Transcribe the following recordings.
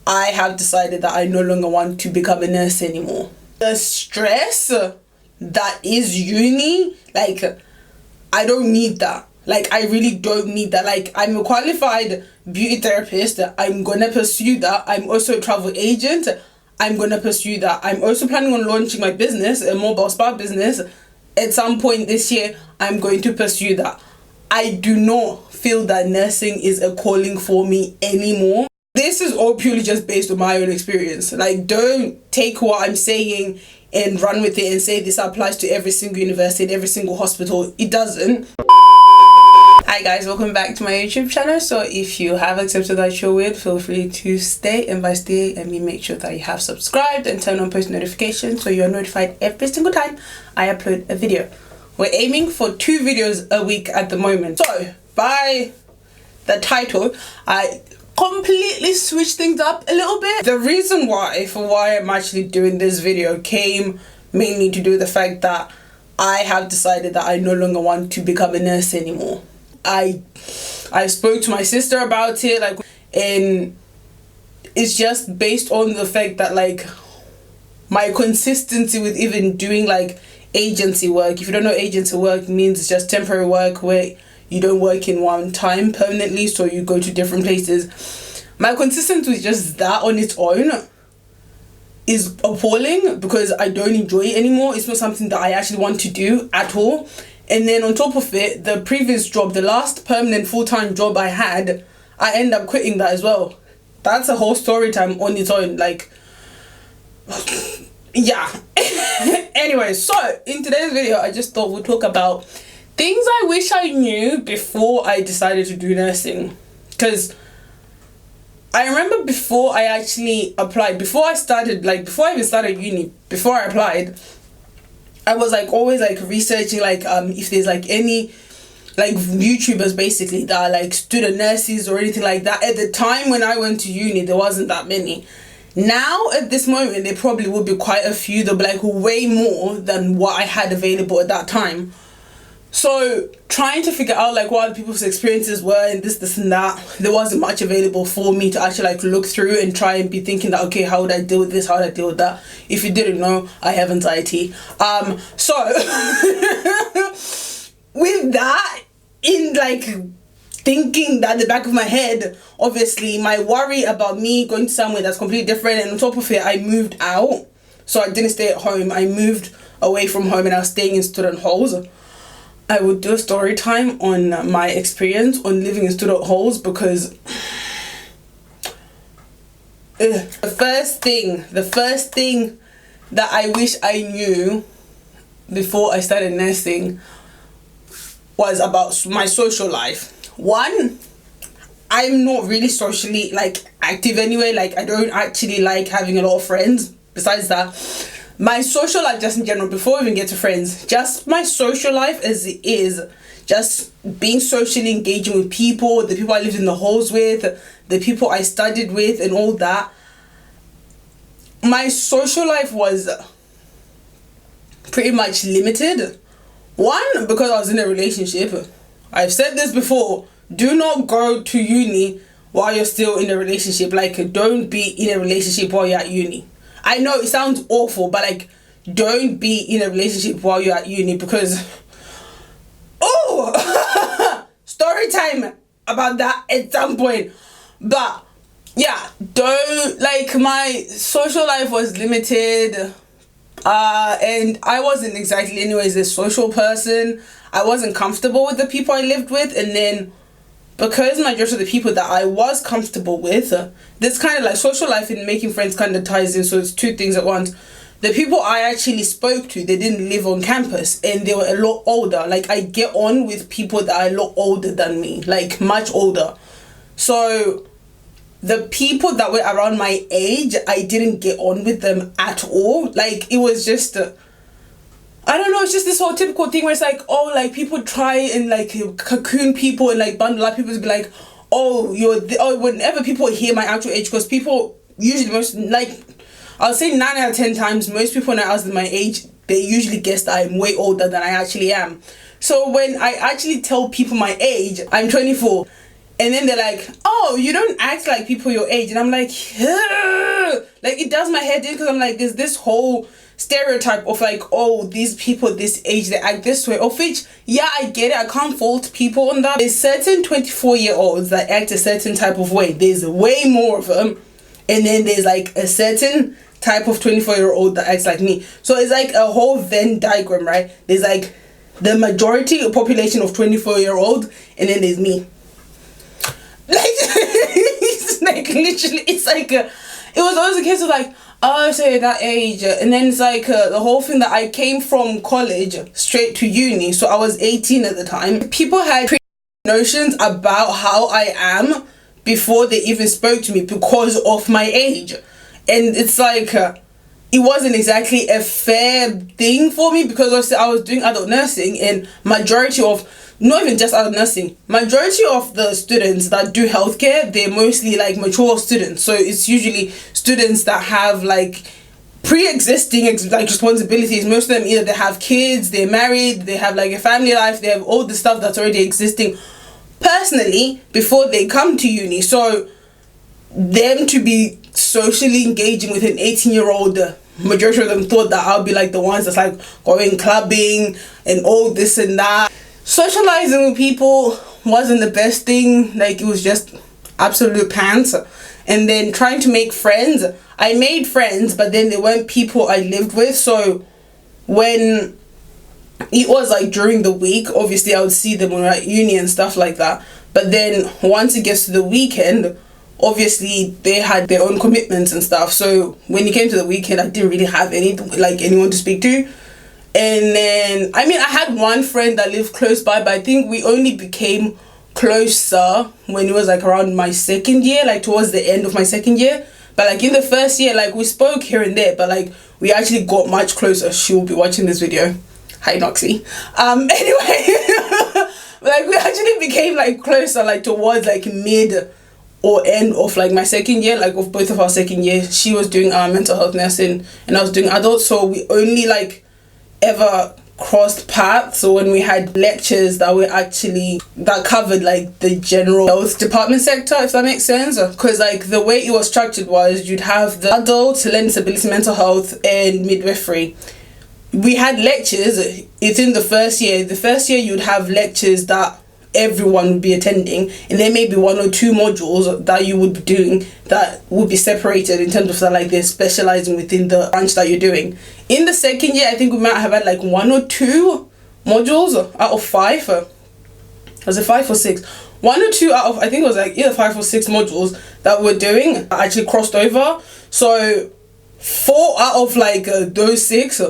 I have decided that I no longer want to become a nurse anymore. The stress that is uni, like, I don't need that. Like, I really don't need that. Like, I'm a qualified beauty therapist. I'm gonna pursue that. I'm also a travel agent. I'm gonna pursue that. I'm also planning on launching my business, a mobile spa business. At some point this year, I'm going to pursue that. I do not feel that nursing is a calling for me anymore. This is all purely just based on my own experience. Like, don't take what I'm saying and run with it and say this applies to every single university and every single hospital. It doesn't. Hi guys, welcome back to my YouTube channel. So if you have accepted that you're weird, feel free to stay, and by stay I mean make sure that you have subscribed and turn on post notifications so you're notified every single time I upload a video. We're aiming for 2 videos a week at the moment. So by the title, I completely switched things up a little bit. The reason why I'm actually doing this video came mainly to do with the fact that I have decided that I no longer want to become a nurse anymore. I spoke to my sister about it, like, and it's just based on the fact that, like, my consistency with even doing like agency work. If you don't know, agency work means it's just temporary work where you don't work in one time permanently, so you go to different places. My consistency with just that on its own is appalling because I don't enjoy it anymore. It's not something that I actually want to do at all. And then on top of it, the previous job, the last permanent full-time job I had, I ended up quitting that as well. That's a whole story time on its own. Like, yeah. Anyway, so in today's video, I just thought we'd talk about things I wish I knew before I decided to do nursing. Because I remember before I actually applied, before I even started uni, before I applied, I was like always like researching like if there's like any like YouTubers basically that are like student nurses or anything like that. At the time when I went to uni, there wasn't that many. Now at this moment there probably will be quite a few. There'll be like way more than what I had available at that time. So trying to figure out like what other people's experiences were and this and that, there wasn't much available for me to actually like look through and try and be thinking that, okay, how would I deal with this, how would I deal with that. If you didn't know, I have anxiety. So with that in like thinking that in the back of my head, obviously my worry about me going to somewhere that's completely different, and on top of it I moved out, so I didn't stay at home. I moved away from home and I was staying in student halls. I would do a story time on my experience on living in student halls because the first thing that I wish I knew before I started nursing was about my social life. One, I'm not really socially like active anyway. Like, I don't actually like having a lot of friends. Besides that, my social life just in general, before we even get to friends, just my social life as it is, just being socially engaging with people, the people I lived in the halls with, the people I studied with and all that. My social life was pretty much limited. One, because I was in a relationship. I've said this before, do not go to uni while you're still in a relationship. Like, don't be in a relationship while you're at uni. I know it sounds awful, but like, don't be in a relationship while you're at uni because, oh, story time about that at some point. But yeah, like, my social life was limited, and I wasn't exactly anyways a social person. I wasn't comfortable with the people I lived with, and then because majority of the people that I was comfortable with, this kind of like social life and making friends kind of ties in, so it's 2 things at once. The people I actually spoke to, they didn't live on campus and they were a lot older. Like, I get on with people that are a lot older than me, like much older. So the people that were around my age, I didn't get on with them at all. Like, it was just I don't know, it's just this whole typical thing where it's like, oh, like, people try and like cocoon people and like bundle up people to be like, oh, whenever people hear my actual age, because people usually, most, like, I'll say 9 out of 10 times, most people when I ask them my age, they usually guess that I'm way older than I actually am. So when I actually tell people my age, I'm 24, And then they're like, oh, you don't act like people your age. And I'm like, ugh! Like, it does my head in, because I'm like, there's this whole stereotype of like, oh, these people this age, they act this way. Of which, yeah, I get it. I can't fault people on that. There's certain 24-year-olds that act a certain type of way. There's way more of them. And then there's like a certain type of 24-year-old that acts like me. So it's like a whole Venn diagram, right? There's like the majority of population of 24-year-old, and then there's me. Like, it's like literally, it's like it was always a case of like, oh, so that age, and then it's like the whole thing that I came from college straight to uni, so I was 18 at the time. People had notions about how I am before they even spoke to me because of my age, and it's like it wasn't exactly a fair thing for me, because I was doing adult nursing, and majority of, not even just adult nursing, majority of the students that do healthcare, they're mostly like mature students. So it's usually students that have like pre-existing like responsibilities. Most of them, either they have kids, they're married, they have like a family life, they have all the stuff that's already existing personally before they come to uni. So them to be socially engaging with an 18-year-old, majority of them thought that I'll be like the ones that's like going clubbing and all this and that. Socializing with people wasn't the best thing. Like, it was just absolute pants. And then trying to make friends, I made friends, but then they weren't people I lived with. So when it was like during the week, obviously I would see them when we're at uni and stuff like that. But then once it gets to the weekend, obviously they had their own commitments and stuff. So when it came to the weekend, I didn't really have anyone to speak to. And then, I mean, I had one friend that lived close by, but I think we only became closer when it was like around my second year, like towards the end of my second year. But like in the first year, like we spoke here and there, but like we actually got much closer. She'll be watching this video. Hi, Noxie. Anyway, like we actually became like closer, like towards like mid or end of like my second year, like of both of our second year. She was doing mental health nursing and I was doing adults, so we only like ever crossed paths. So when we had lectures that covered like the general health department sector, if that makes sense, because like the way it was structured was you'd have the adult, learning disability, mental health, and midwifery. We had lectures. It's in the first year. The first year you'd have lectures that everyone would be attending, and there may be one or two modules that you would be doing that would be separated in terms of that, like they're specializing within the branch that you're doing. In the second year, I think we might have had like one or two modules out of 5. Was it 5 or 6? 1 or 2 out of, I think it was like either 5 or 6 modules that we're doing actually crossed over. So 4 out of like those 6,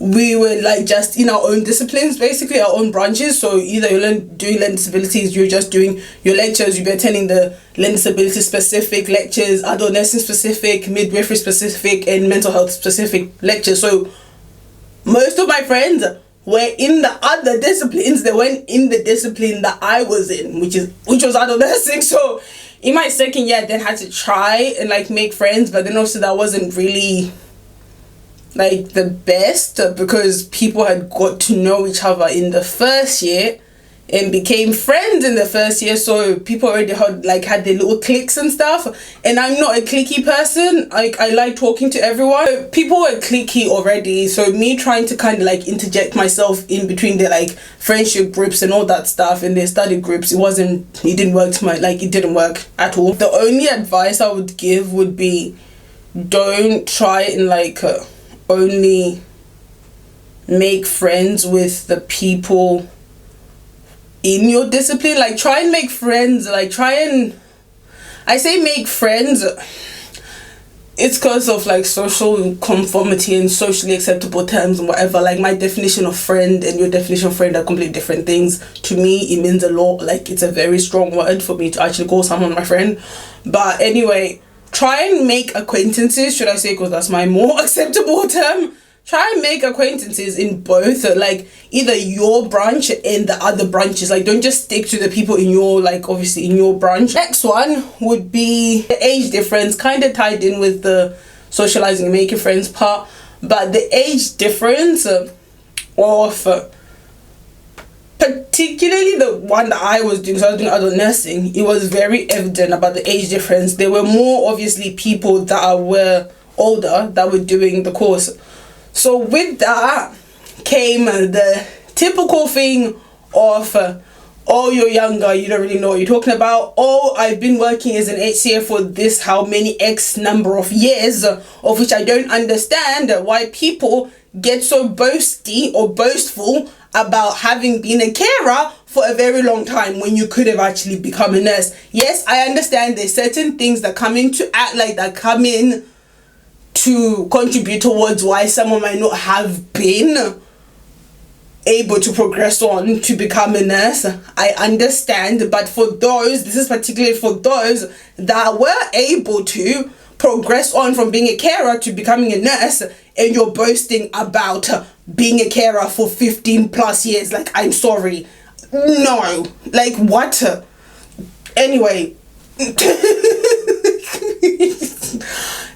we were like just in our own disciplines, basically our own branches. So either you're doing learning disabilities, you're just doing your lectures, you'll be attending the learning disability specific lectures, adult nursing specific, midwifery specific, and mental health specific lectures. So most of my friends were in the other disciplines. They weren't in the discipline that I was in, which was adult nursing. So in my second year, I then had to try and like make friends, but then also that wasn't really like the best, because people had got to know each other in the first year and became friends in the first year. So people already had their little cliques and stuff, and I'm not a cliquey person. Like, I like talking to everyone. People were cliquey already, so me trying to kind of like interject myself in between their like friendship groups and all that stuff and their study groups, it didn't work at all. The only advice I would give would be, don't try and like only make friends with the people in your discipline. Like, try and make friends, I say make friends, it's because of like social conformity and socially acceptable terms and whatever. Like, my definition of friend and your definition of friend are completely different things. To me, it means a lot. Like, it's a very strong word for me to actually call someone my friend. But anyway, try and make acquaintances, should I say, because that's my more acceptable term. Try and make acquaintances in both, like either your branch and the other branches. Like, don't just stick to the people in your, like, obviously in your branch. Next one would be the age difference, kind of tied in with the socializing and making friends part. But the age difference of particularly the one that I was doing, so I was doing adult nursing, it was very evident about the age difference. There were more obviously people that were older that were doing the course. So with that came the typical thing of oh, you're younger, you don't really know what you're talking about. Oh, I've been working as an HCA for this how many X number of years, of which I don't understand why people get so boasty or boastful about having been a carer for a very long time when you could have actually become a nurse. Yes, I understand there's certain things that come in to act like that come in to contribute towards why someone might not have been able to progress on to become a nurse. I understand, but for those, this is particularly for those that were able to progress on from being a carer to becoming a nurse, and you're boasting about being a carer for 15 plus years. Like, I'm sorry. No. Like, what? Anyway.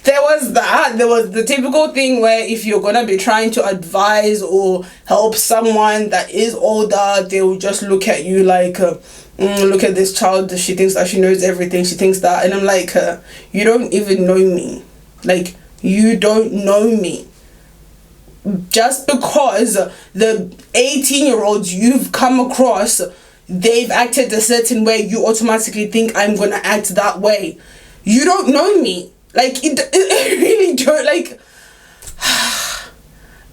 There was that. There was the typical thing where if you're gonna be trying to advise or help someone that is older, they will just look at you like, look at this child, she thinks that she knows everything, she thinks that. And I'm like, you don't even know me. Like, you don't know me. Just because the 18-year-olds you've come across, they've acted a certain way, you automatically think I'm gonna act that way. You don't know me. Like, it really don't, like,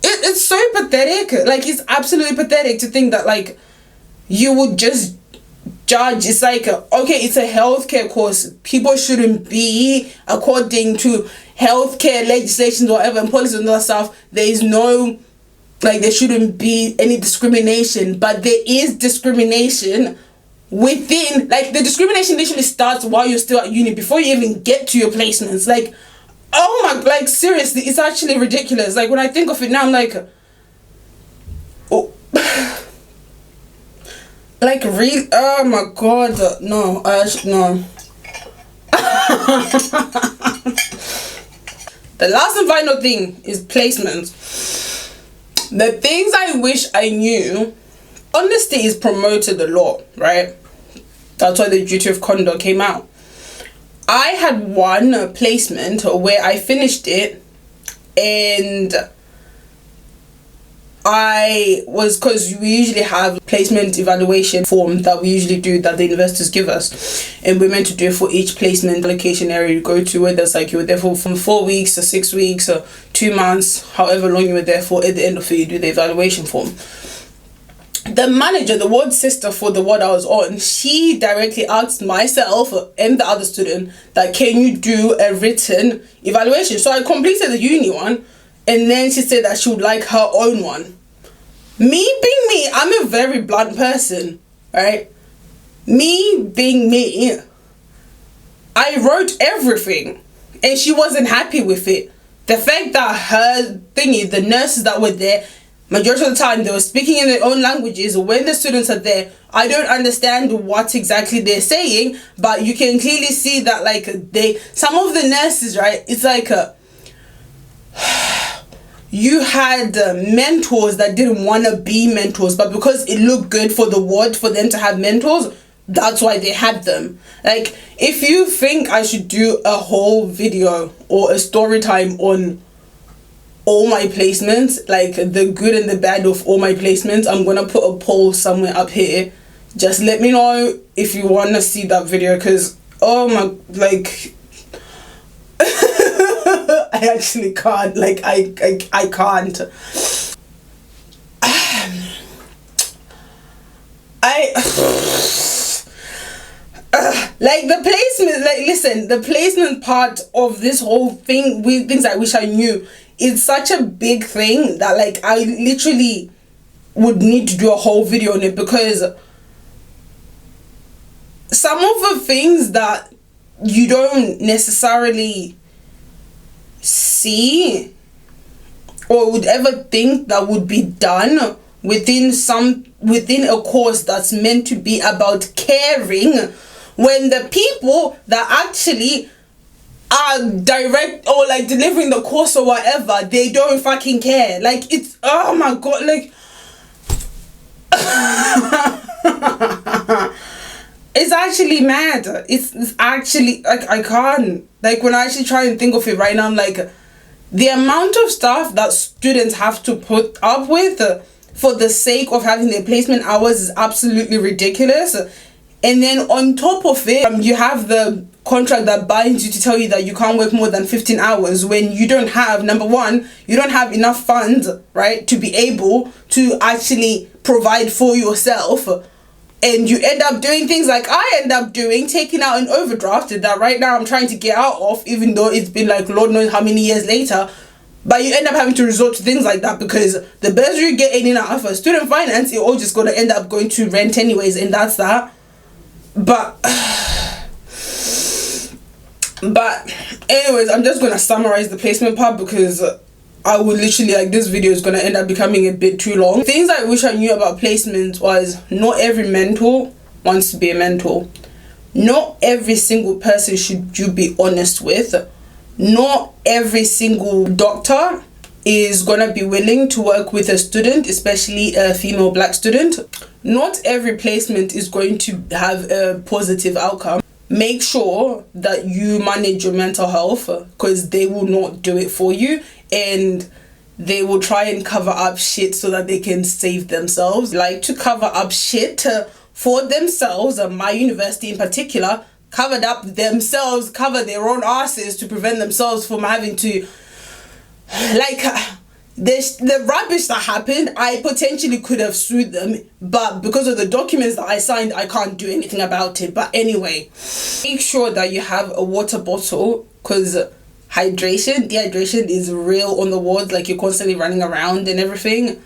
it's so pathetic. Like, it's absolutely pathetic to think that, like, you would just judge. It's like, okay, it's a healthcare course. People shouldn't be, according to healthcare legislations or whatever, and policies and all that stuff, there is no, like, there shouldn't be any discrimination. But there is discrimination within, like, the discrimination literally starts while you're still at uni, before you even get to your placements. Like, oh my, like, seriously, it's actually ridiculous. Like, when I think of it now, I'm like, oh, like, really, oh my god, no, no. The last and final thing is placements. The things I wish I knew. Honesty is promoted a lot, right? That's why the duty of conduct came out. I had one placement where I finished it, and because we usually have placement evaluation form that we usually do, that the universities give us, and we're meant to do it for each placement location area you go to, whether it's like you were there for from 4 weeks or 6 weeks or 2 months, however long you were there for. At the end of it, you do the evaluation form. The manager, the ward sister for the ward I was on, she directly asked myself and the other student that, can you do a written evaluation? So I completed the uni one, and then she said that she would like her own one. Me being me, I'm a very blunt person, right? Me being me, I wrote everything, and she wasn't happy with it. The fact that her thingy, the nurses that were there, majority of the time they were speaking in their own languages. When the students are there, I don't understand what exactly they're saying, but you can clearly see that, like, some of the nurses, right, it's like you had mentors that didn't want to be mentors, but because it looked good for the ward for them to have mentors, that's why they had them. Like, if you think I should do a whole video or a story time on all my placements, like the good and the bad of all my placements, I'm gonna put a poll somewhere up here. Just let me know if you want to see that video, because oh my, like I actually can't, like I can't. Like the placement, like, listen, the placement part of this whole thing with things I wish I knew, it's such a big thing that, like, I literally would need to do a whole video on it, because some of the things that you don't necessarily see or would ever think that would be done within a course that's meant to be about caring, when the people that actually are direct or like delivering the course or whatever, they don't fucking care. Like, it's, oh my god, like It's actually mad. It's actually, like, I can't. Like, when I actually try and think of it right now, I'm like, the amount of stuff that students have to put up with for the sake of having their placement hours is absolutely ridiculous. And then on top of it, you have the contract that binds you to tell you that you can't work more than 15 hours when you don't have, number one, you don't have enough funds, right, to be able to actually provide for yourself. And you end up doing things like I end up doing, taking out an overdraft that right now I'm trying to get out of, even though it's been like Lord knows how many years later. But you end up having to resort to things like that because the bursary you get in and out for student finance, you're all just going to end up going to rent anyways, and that's that. But anyways, I'm just going to summarize the placement part because I would literally, like, this video is going to end up becoming a bit too long. Things I wish I knew about placement was not every mentor wants to be a mentor. Not every single person should you be honest with. Not every single doctor is going to be willing to work with a student, especially a female black student. Not every placement is going to have a positive outcome. Make sure that you manage your mental health because they will not do it for you, and they will try and cover up shit so that they can save themselves. Like to cover up shit for themselves, my university in particular covered up themselves, cover their own asses to prevent themselves from having to, like, the rubbish that happened, I potentially could have sued them, but because of the documents that I signed, I can't do anything about it. But anyway, make sure that you have a water bottle because dehydration is real on the wards. Like, you're constantly running around and everything.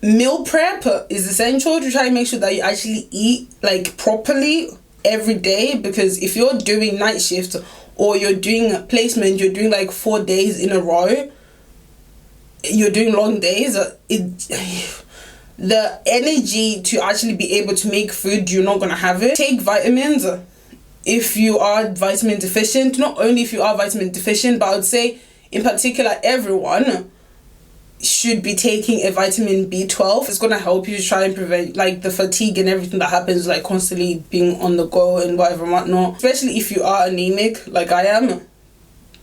Meal prep is essential to try and make sure that you actually eat, like, properly every day, because if you're doing night shift or you're doing placement, you're doing like 4 days in a row, you're doing long days, the energy to actually be able to make food, you're not gonna have it. Take vitamins if you are vitamin deficient. Not only if you are vitamin deficient, but I would say in particular everyone should be taking a vitamin B12. It's gonna help you try and prevent like the fatigue and everything that happens, like constantly being on the go and whatever and whatnot. Especially if you are anemic like I am,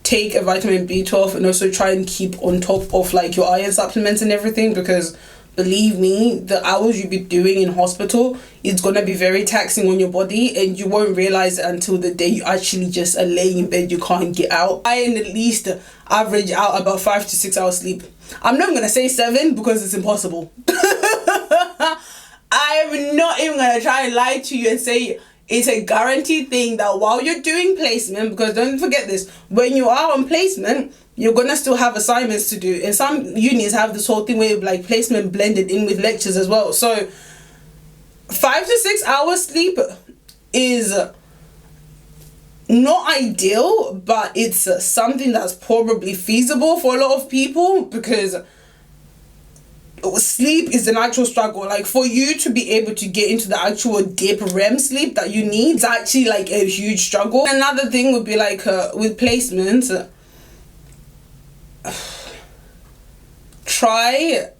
take a vitamin B12 and also try and keep on top of like your iron supplements and everything, because believe me, the hours you be doing in hospital is gonna be very taxing on your body, and you won't realize it until the day you actually just are laying in bed, you can't get out. I at least average out about 5 to 6 hours sleep. I'm not gonna say 7 because it's impossible. I'm not even gonna try and lie to you and say it's a guaranteed thing that while you're doing placement, because don't forget this, when you are on placement, you're gonna still have assignments to do, and some unis have this whole thing where like placement blended in with lectures as well. So 5 to 6 hours sleep is not ideal, but it's something that's probably feasible for a lot of people, because sleep is an actual struggle. Like, for you to be able to get into the actual deep REM sleep that you need, it's actually like a huge struggle. Another thing would be like with placements, try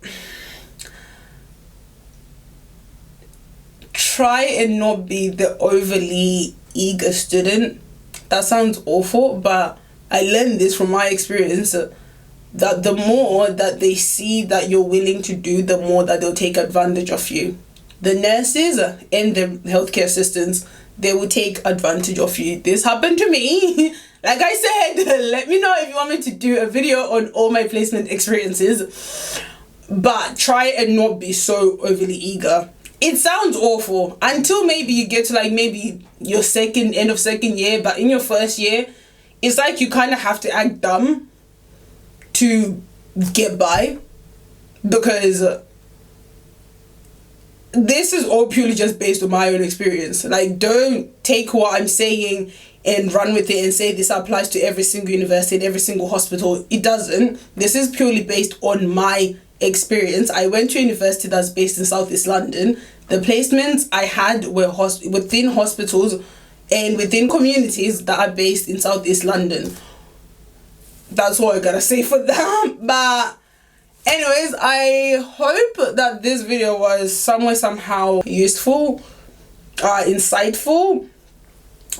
and not be the overly eager student. That sounds awful, but I learned this from my experience, that the more that they see that you're willing to do, the more that they'll take advantage of you. The nurses and the healthcare assistants, they will take advantage of you. This happened to me. Like I said, let me know if you want me to do a video on all my placement experiences, but try and not be so overly eager. It sounds awful until maybe you get to like maybe your end of second year, but in your first year, it's like you kind of have to act dumb to get by, because this is all purely just based on my own experience. Like, don't take what I'm saying and run with it and say this applies to every single university and every single hospital. It doesn't. This is purely based on my experience. I went to a university that's based in Southeast London. The placements I had were within hospitals and within communities that are based in Southeast London. That's what I gotta say for that. But Anyways, I hope that this video was somehow useful, insightful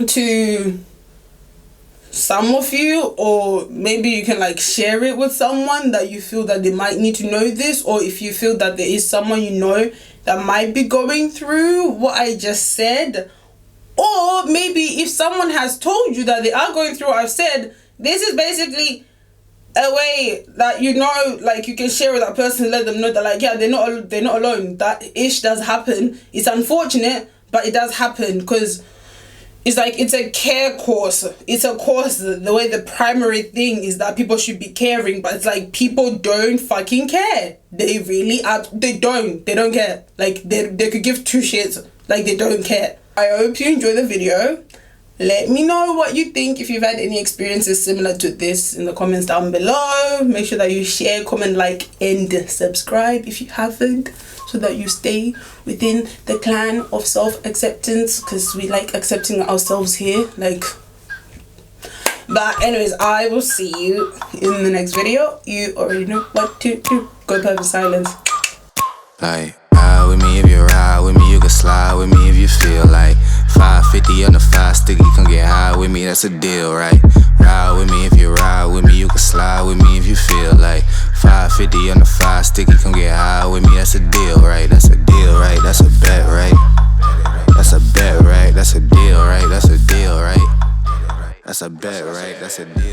to some of you, or maybe you can like share it with someone that you feel that they might need to know this, or if you feel that there is someone you know that might be going through what I just said, or maybe if someone has told you that they are going through what I've said, this is basically a way that you know, like you can share with that person, let them know that like, yeah, they're not alone. That ish does happen. It's unfortunate, but it does happen, because it's like, it's a care course. It's a course, the way the primary thing is that people should be caring, but it's like people don't fucking care. They really are. They don't care. Like they could give two shits. Like they don't care. I hope you enjoy the video. Let me know what you think, if you've had any experiences similar to this, in the comments down below. Make sure that you share, comment, like, and subscribe if you haven't, so that you stay within the clan of self-acceptance, because we like accepting ourselves here. Like, but anyways, I will see you in the next video. You already know what to do. Go PERV silence. Like, ride with me if you ride with me, you can slide with me if you feel like 550 on the 5 sticky, come get high with me, that's a deal, right? Ride with me if you ride with me, you can slide with me if you feel like 550 on the 5 sticky, come get high with me, that's a deal, right? That's a deal, right? That's a bet, right? That's a bet, right? That's a deal, right? That's a deal, right? That's a bet, right? That's a deal.